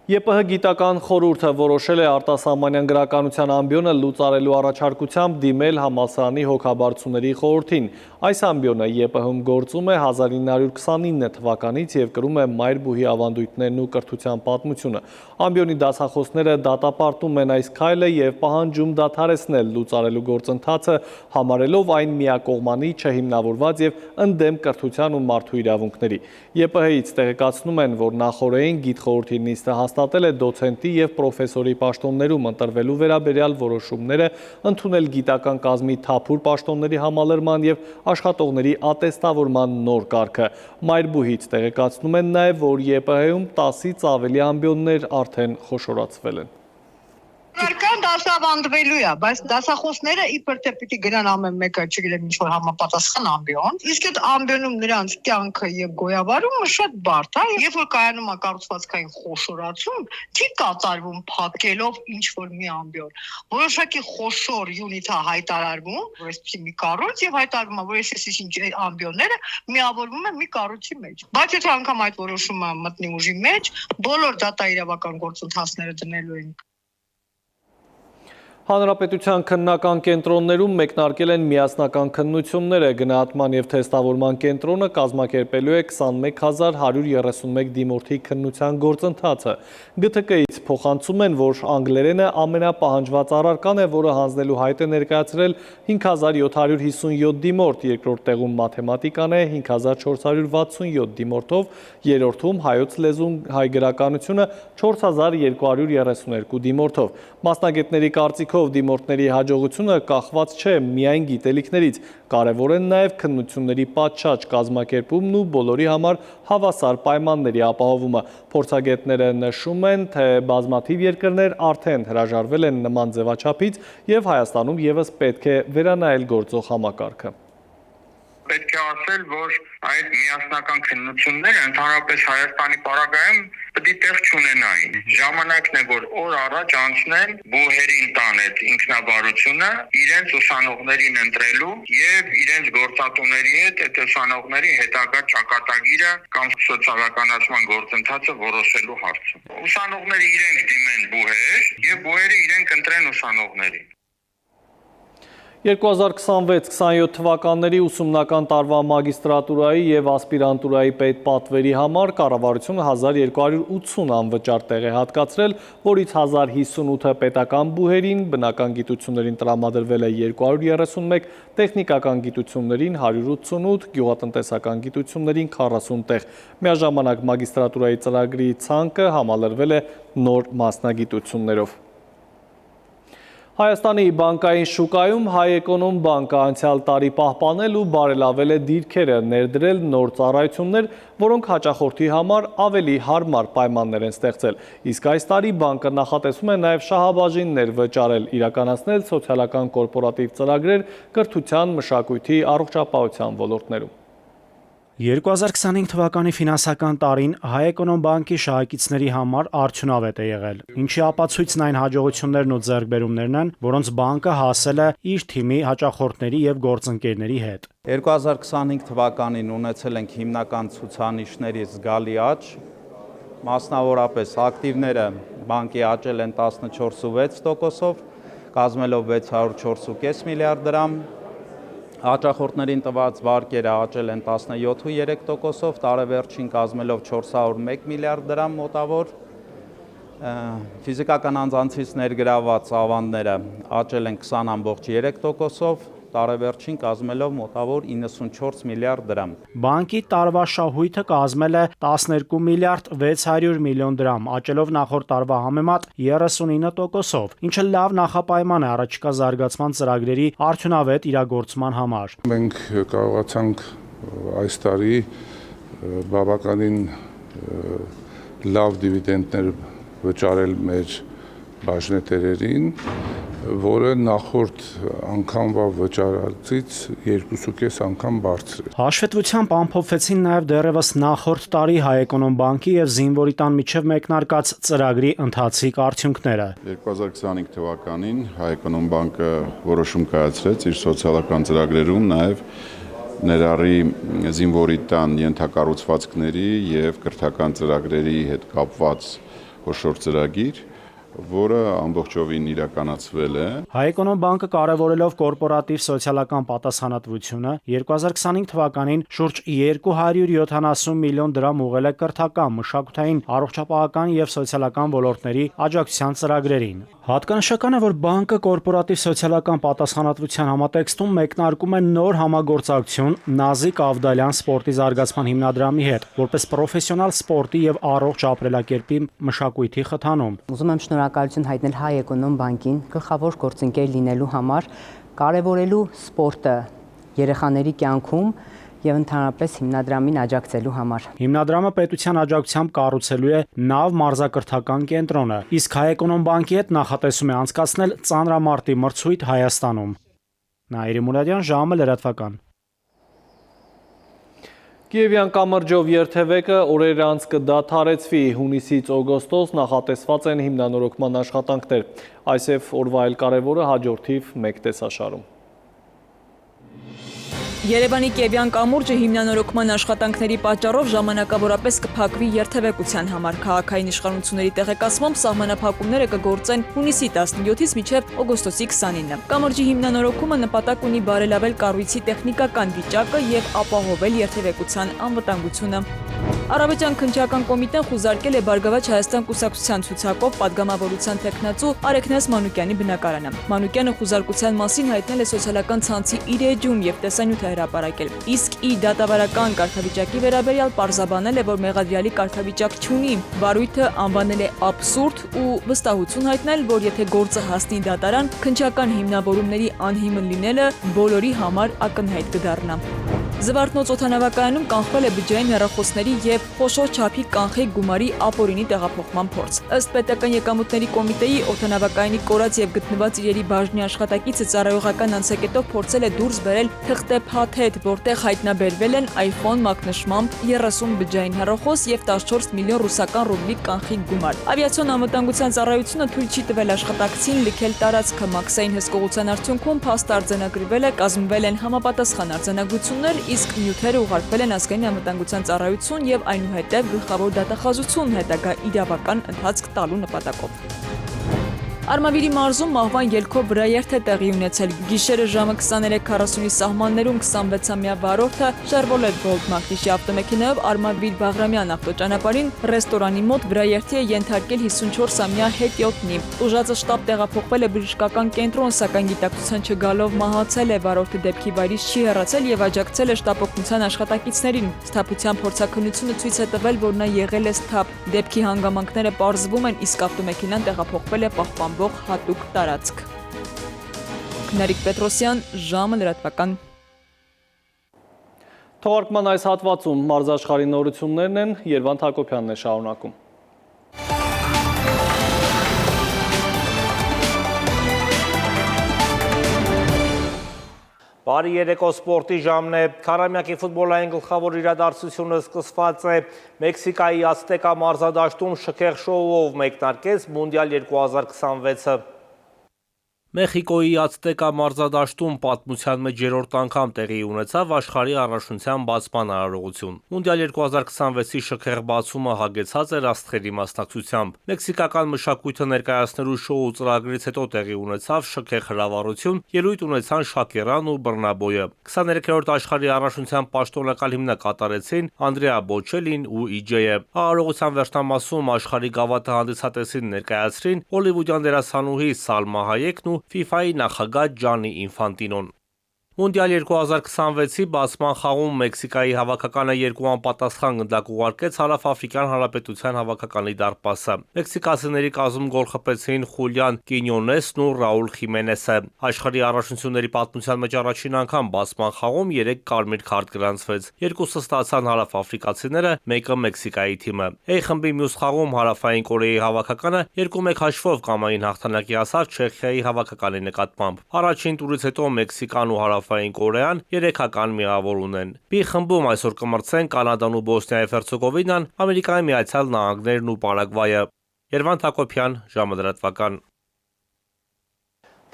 S1: ԵՊՀ գիտական խորհուրդը որոշել է արտասահմանյան գրականության ամբիոնը լուծարելու առաջարկությամբ դիմել համալսարանի հոգաբարձուների խորհրդին։ Այս ամբիոնը ԵՊՀ-ում գործում է 1929 թվականից եւ կրում է Մայրբուհի ավանդույթներն ու կրթության պատմությունը։ Ամբիոնի դասախոսները դատապարտում են այս քայլը եւ պահանջում դադարեցնել լուծարելու գործընթացը, համարելով այն միակողմանի, չհիմնավորված եւ ընդդեմ կրթության ու մարդու իրավունքների։ ԵՊՀ-ից տեղեկացնում են, որ նախորդին գիտխորհրդի նիստը հաստատել է դոցենտի և պրոֆեսորի պաշտոններում ընտրվելու վերաբերյալ որոշումները, ընդունել գիտական կազմի թափուր պաշտոնների համալրման և աշխատողների ատեստավորման նոր կարգը։ Մայրբուհից տեղեկացնում են նաև, որ ԵՊՀ-ում 10-ից ավելի ամբիոններ արդեն խոշորացվել են։
S21: Կարգան դասավանդվելու է, բայց դասախոսները իբր թե պիտի գնան ամեն մեկը, չգիտեմ ինչ որ համապատասխան ամբիոն, իսկ այդ ամբիոնում նրանց կյանքը եւ գոյաբարումը շատ բարդ է, երբ որ կայանում է կառուցվածքային խոշորացում, չի կատարվում փակելով ինչ որ մի ամբիոն։ Որոշակի խոշոր յունիտ է հայտարարվում, որ այսպեսի մի կառույց եւ հայտարարվում է, որ այսպես ինչ ամբիոնները միավորվում են մի կառույցի մեջ։ Բայց եթե անգամ այդ որոշումը մտնի ուժի մեջ, բոլոր դատաիրավական գործընթացները դնելու են
S1: Հանրապետության քննական կենտրոններում մեկնարկել են միասնական քննությունները, գնահատման և թեստավորման կենտրոնը կազմակերպելու է 21131 դիմորդի քննության գործընթացը։ ԳԹԿ-ից փոխանցում են, որ անգլերենը ամենապահանջված առարկան է, որը հանձնելու հայտ է ներկայացրել 5757 դիմորդ, երկրորդ տեղում մաթեմատիկան է 5467 դիմորդով, երրորդում հայոց լեզուն հայ գրականությունը 4232 դիմորդով։ Մասնագետների կարծիքով դիմորդների հաջողությունը կախված չէ միայն գիտելիքներից, կարևոր են նաև քննությունների պատշաճ կազմակերպումն ու բոլորի համար հավասար պայմանների ապահովումը։ Փորձագետները նշում են, թե բազմաթիվ երկրներ արդեն հրաժարվել են նման ձևաչափից և Հայաստանում ևս պետք է վերանայել գործող համակարգը։
S16: Պետք է ասել, որ այդ միասնական քննությունները ընդհանրապես Հայաստանի պարագայում պետք է տեղ չունենային։ Ժամանակն է, որ օր առաջ անցնեն բուհերին տան այդ ինքնաբարությունը, իրենց ուսանողներին ընտրելու եւ իրենց գործատուների հետ այդ ուսանողների հետագա ճակատագիրը կամ սոցիալականացման գործընթացը որոշելու հարցում։ Ուսանողները իրենք դիմեն բուհեր եւ բուհերը իրենք ընտրեն ուսանողներին։
S1: 2026-27 թվականների ուսումնական տարվա մագիստրատուրայի և ասպիրանտուրայի պետպատվերի համար կառավարությունը 1280 անվճար տեղ է հատկացրել, որից 1058-ը պետական բուհերին, բնական գիտություններին տրամադրվել է 231, տեխնիկական գիտություններին 188, գյուղատնտեսական գիտություններին 40 տեղ։ Միաժամանակ մագիստրատուրայի ծրագրի ցանկը համալրվել է նոր մասնագիտություններով։ Հայաստանի բանկային շուկայում Հայ-Էկոնոմ բանկը անցյալ տարի պահպանել ու բարելավել է դիրքերը, ներդրել նոր ծառայություններ, որոնք հաճախորդի համար ավելի հարմար պայմաններ են ստեղծել։ Իսկ այս տարի բանկը նախատեսում է նաև շահաբաժիններ վճարել, իրականացնել սոցիալական կորպորատիվ ծրագրեր կրթության, մշակույթի, առողջապահության ոլորտներում։
S5: 2025 թվականի ֆինանսական տարին Հայ-Էկոնոմ բանկի շահեկիցների համար արդյունավետ է եղել, ինչի ապացույցն այն հաջողություններն ու ձեռքբերումներն են, որոնց բանկը հասել է իր թիմի հաճախորդների եւ գործընկերների հետ։
S4: 2025 թվականին ունեցել ենք հիմնական ցուցանիշների զգալի աճ, մասնավորապես ակտիվները բանկի աճել են 14.6%-ով, կազմելով 604.5 միլիարդ դրամ, հաճախորդներին տված վարկերը աճել են 17.3%-ով, տարեվերջին կազմելով 401 միլիարդ դրամ մոտավոր, ֆիզիկական անձանցից ներգրավված ավանդները աճել են 20.3%-ով, տարեվերջին կազմելով մոտավոր 94 միլիարդ դրամ։
S5: Բանկի տարվա շահույթը կազմել է 12 միլիարդ 600 միլիոն դրամ, աճելով նախորդ տարվա համեմատ 39%-ով, ինչը լավ նախապայման է առաջիկա զարգացման ծրագրերի արդյունավետ իրագործման համար։
S22: Մենք կարողացանք այս տարի բավականին լավ դիվիդենդներ վճարել մեր բաժնետերերին, որը նախորդ անգամվա վճարածից 2.5 անգամ բարձր է։
S5: Հաշվետվությամբ ամփոփվեցին նաև դեռևս նախորդ տարի Հայ-Էկոնոմ բանկի եւ Զինվորի տան միջև մեկնարկած ծրագրի ընթացիկ արդյունքները։
S23: 2025 թվականին Հայ-Էկոնոմ բանկը որոշում կայացրեց իր սոցիալական ծրագրերում նաև ներառի Զինվորի տան ենթակառուցվածքների եւ կրթական ծրագրերի հետ կապված խոշոր ծրագիր, որը ամբողջովին իրականացվել է։
S5: Հայ-Էկոնոմ բանկը կարևորելով կորպորատիվ սոցիալական պատասխանատվությունը 2025 թվականին շուրջ 270 միլիոն դրամ ուղղել է կրթական, մշակութային, առողջապահական եւ սոցիալական ոլորտների աջակցության ծրագրերին։ Հատկանշական է, որ բանկը կորպորատիվ սոցիալական պատասխանատվության համատեքստում մեկնարկում է նոր համագործակցություն Նազիկ Ավդալյան սպորտի զարգացման հիմնադրամի հետ, որպես պրոֆեսիոնալ սպորտի եւ առողջ ապրելակերպի մշակույթի խթանում։
S24: Ուզում եմ շնորհակալություն հայտնել Հայ-Էկոնոմ բանկին գլխավոր գործընկեր լինելու համար, կարևորելու սպորտը երեխաների կյանքում եւ ընդհանրապես հիմնադրամին աջակցելու համար։
S5: Հիմնադրամը պետության աջակցությամբ կառուցելու է նավ մարզակրթական կենտրոնը, իսկ Հայ-Էկոնոմ բանկի հետ նախատեսում է անցկացնել ծանրամարտի մրցույթ Հայաստանում։ Նաիրի Մուրադյան, ժամը լրատվական։
S1: Կիևյան կամրջով երթևեկը օրեր անց կդադարեցվի, հունիսից օգոստոս նախատեսված են հիմնանորոգման աշխատանքներ, այսև օրվա այլ կարևորը հաջորդիվ մեկ տեսաշարում։
S13: Երևանի Կիևյան կամուրջը հիմնանորոգման աշխատանքների պատճառով ժամանակավորապես կփակվի երթևեկության համար։ Քաղաքային իշխանությունների տեղեկացմամբ սահմանափակումները կգործեն հունիսի 17-ից մինչև օգոստոսի 29-ը։ Կամրջի հիմնանորոգումը նպատակ ունի բարելավել կառույցի տեխնիկական վիճակը եւ ապահովել երթևեկության անվտանգությունը։ Արաբիական քննչական կոմիտեն խուզարկել է Բարգավաճ Հայաստան կուսակցության ցուցակով պատգամավորության տեխնացու Արեգնաս Մանուկյանի բնակարանը։ Մանուկյանը խուզարկության մասին հայտնել է սոցիալական ցանցի իր էջում եւ տեսանյութ հրապարակել։ Իսկ ի դատավարական կարգավիճակի վերաբերյալ պարզաբանել է, որ մեղադրյալի կարգավիճակ չունի։ Վարույթը անվանել է աբսուրդ ու վստահություն հայտնել, որ եթե գործը հասնի դատարան, քննչական հիմնավորումների անհիմն լինելը բոլորի համար ակնհայտ կդառնա։ Զվարթնոց օդանավակայանում կանխվել է բջջային հեռախոսների եւ խոշոր չափի կանխիկ գումարի ապօրինի տեղափոխման փորձ։ Ըստ պետական եկամուտների կոմիտեի օդանավակայանի կորած եւ գտնված իրերի բաժնի աշխատակիցը ծառայողական անցակետով փորձել է դուրս բերել թղթե փաթեթ, որտեղ հայտնաբերվել են iPhone մակնշմամբ 30 բջջային հեռախոս եւ 14 միլիոն ռուսական ռուբլի կանխիկ գումար։ Ավիացիոն անվտանգության ծառայությունը թույլ չի տվել աշխատակցին լքել տարածքը։ Մաքսային հսկողության արդյունքում փաստ արձանագրվել է, կազմվել են համապատասխան արձանագրություններ, իսկ նյութերը ուղարկվել են ազգային անվտանգության ծառայություն եւ այնուհետեւ գլխավոր դատախազություն հետագա իրավական ընթացք տալու նպատակով։ Արմավիրի մարզում մահվան ելքով վրաերթ է տեղի ունեցել։ Գիշերը ժամը 23:40-ի սահմաններում 26-ամյա վարորդը Chevrolet Bolt մակնիշի ավտոմեքենայով Արմավիր Բաղրամյան ավտոճանապարհին ռեստորանի մոտ վրաերթի է ենթարկել 54-ամյա հետիոտնի։ Ուժածը շտապ տեղափոխվել է բժշկական կենտրոն, սակայն գիտակցության չգալով մահացել է։ Վարորդը դեպքի վայրից չի հեռացել եւ աջակցել է շտապօգնության աշխատակիցներին։ Սթափության փորձաքննությունը ցույց է տվել, որ նա եղել է սթափ։ Դեպքի հանգամանքները պարզվում են, իսկ ավտոմեքենան տեղափոխվել է պահպանվող հատուկ տարածք։ Նարիկ Պետրոսյան, ժամը լրատվական։
S1: Թողարկման այս հատվածում մարզաշխարհի նորություններն են, Երվանդ Հակոբյանն է շարունակում։
S3: Բարի երեկո, սպորտի ժամն է, Քարամյակի ֆուտբոլային գլխավոր իրադարձությունը սկսված է Մեքսիկայի Ացտեկա մարզադաշտում շքեղ շոուով մեկնարկեց Մունդիալ 2026-ը։ Մեխիկոյի Ացտեկա մարզադաշտում պատմության մեջ երրորդ անգամ տեղի ունեցավ աշխարհի առաջնության բացման արարողություն։ Մունդիալ 2026-ի շքեղ բացումը հագեցած էր աստղերի մասնակցությամբ։ Մեքսիկական մշակույթը ներկայացնելու շոու ծրագրից հետո տեղի ունեցավ շքեղ հրավառություն, ելույթ ունեցան Շակերան ու Բռնաբոյը։ 23-րդ աշխարհի առաջնության պաշտոնակալ հիմնակ կատարեցին Անդրեա Բոչելին ու EJ-ը։ Արարողության վերջնամասում աշխարհի գավաթը հանդիսատեսին ներկայացրին հոլիվուդյան դերասանուհի Սալմա Հայեկն ու FIFA-ի նախագահ Ջանի Ինֆանտինոն։ Մունդիալ 2026-ի բացման խաղում Մեքսիկայի հավաքականը 2 անպատասխան գնդակ ուղարկեց Հարավաֆրիկյան Հանրապետության հավաքականի դարպասը։ Մեքսիկացիների կազմում գոլ խփեցին Խուլիան Կինյոնեսն ու Ռաուլ Խիմենեսը։ Աշխարհի առաջնությունների պատմության մեջ առաջին անգամ բացման խաղում 3 կարմիր քարտ գրանցվեց։ Երկուսը ստացան հարավաֆրիկացիները, մեկը Մեքսիկայի թիմը։ A խմբի մյուս խաղում Հարավային Կորեայի հավաքականը 2-1 հաշվով կամային հաղթանակի հասավ Չեխիայի հավաքականի նկատմամբ։ Առաջին տուրից հետո Մեքսիկան ու Հարավային Կորեան 3-ական միավոր ունեն։ B խմբում այսօր կմրցեն Կանադան ու Բոսնիա եւ Հերցեգովինան, Ամերիկայի Միացյալ Նահանգներն ու Պարագվայը։ Երվանդ Հակոբյան, ժամը լրատվական։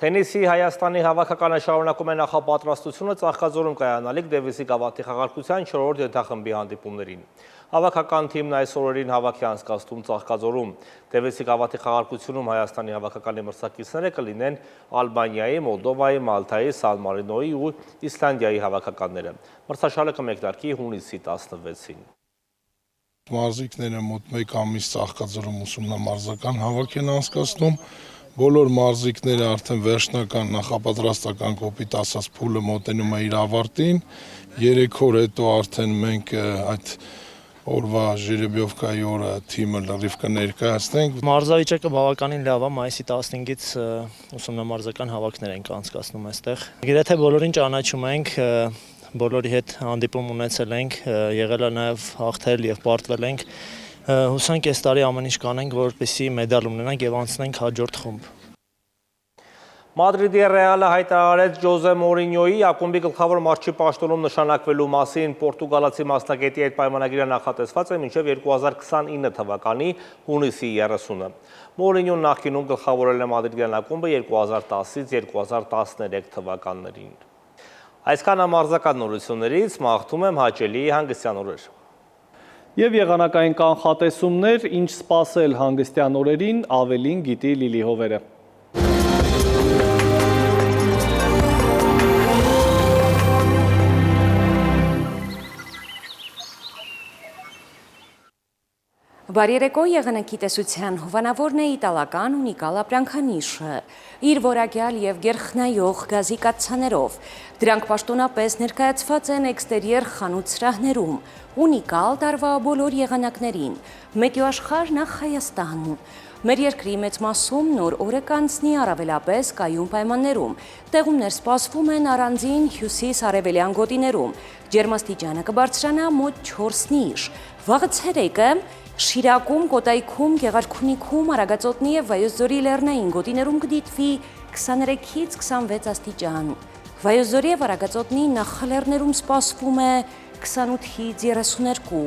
S3: Թենիսի Հայաստանի հավաքականը շարունակում է նախապատրաստությունը Ծաղկաձորում կայանալիք Դեվիսի գավաթի խաղարկության 4-րդ ենթախմբի հանդիպումներին։ Հավաքական թիմն այս օրերին հավաք է անցկացնում Ծաղկաձորում։ Դեվիսի գավաթի խաղարկությունում Հայաստանի հավաքականի մրցակիցները կլինեն Ալբանիայի, Մոլդովայի, Մալթայի, Սան Մարինոյի ու Իսլանդիայի հավաքականները։ Մրցաշարը կմեկնարկի հունիսի 16-ին։
S22: Մարզիկները մոտ 1 ամիս Ծաղկաձորում ուսումնամարզական հավաք են անցկացնում։ Բոլոր մարզիկները արդեն վերջնական նախապատրաստական կոպիտ ասած փուլը մոտենում է իր ավարտին։ 3 օր հետո արդեն մենք այդ օրվա ժերեբյովկայի օրը թիմը լրիվ կներկայացնենք։
S7: Մարզավիճակը բավականին լավ է, մայիսի 15-ից ուսումնամարզական հավաքներ ենք անցկացնում այստեղ։ Գրեթե բոլորին ճանաչում ենք, բոլորի հետ հանդիպում ունեցել ենք, եղել է նաև հաղթել եւ պարտվել ենք։ Հուսանք այս տարի ամեն ինչ կանենք, որպեսզի մեդալ ունենանք եւ անցնենք հաջորդ խումբ։
S3: Մադրիդի Ռեալը հայտարարեց Ջոզե Մորինյոյի ակումբի գլխավոր մարզչի պաշտոնում նշանակվելու մասին։ Պորտուգալացի մասնագետի այդ պայմանագիրը նախատեսված է մինչև 2029 թվականի հունիսի 30-ը։ Մորինյոն նախկինում գլխավորել է Մադրիդյան ակումբը 2010-ից 2013 թվականներին։ Այսքան ամարզական նորություններից մաղթում եմ հաճելի հանգստյան օրեր։
S1: Եվ եղանակային կանխատեսումներ, ինչ սպասել հանգստյան օրերին, ավելին գիտի Լիլի Հովերը։
S20: Բարերեկո եղանակի տեսության հովանավորն է իտալական ունիկալ ապրանքանիշը, իր որակյալ և գերխնայող գազի կաթսաներով։ Դրանք պաշտոնապես ներկայացված են էքստերիեր խանութ սրահներում, ունիկալ տարվա բոլոր եղանակներին, մետեոաշխարհ նախ Հայաստան։ Մեր երկրի մեծ մասում նոր օրը կանցնի առավելապես կայուն պայմաններում, տեղումներ սպասվում են առանձին հյուսիս-արևելյան գոտիներում, ջերմաստիճանը կբարձրանա մոտ 4-ից, վաղը ցերեկը Շիրակում, Կոտայքում, Գեղարքունիքում, Արագածոտնի և Վայոց ձորի լեռնային գոտիներում կդիտվի 23-ից 26 աստիճան։ Վայոց ձորի և Արագածոտնի նախալեռներում սպասվում է 28-ից 32,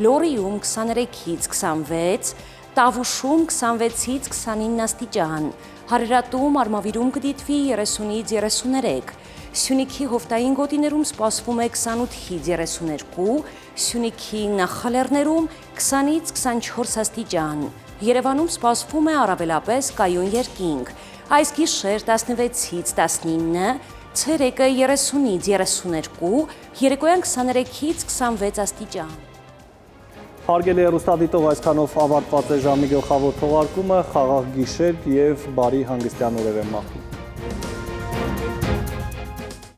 S20: Լոռիում 23-ից 26, Տավուշում 26-ից 29 աստիճան, Հարերատում, Արմավիրում կդիտվի 30-ից 33, Սյունիքի հովտային գոտիներում սպասվում է 28-ից 32, Սյունիքի նախալեռներում 20-ից 24 աստիճան, Երևանում սպասվում է առավելապես կայուն երկինք։ Այս գիշեր 16-ից 19, ցերեկը 30-ից 32, երեկոյան 23-ից 26 աստիճան։
S1: Հարգելի հեռուստադիտող, այսքանով ավարտված է ժամի գլխավոր թողարկումը, խաղաղ գիշեր եւ բարի հանգստյան օրեր եմ մաղթում։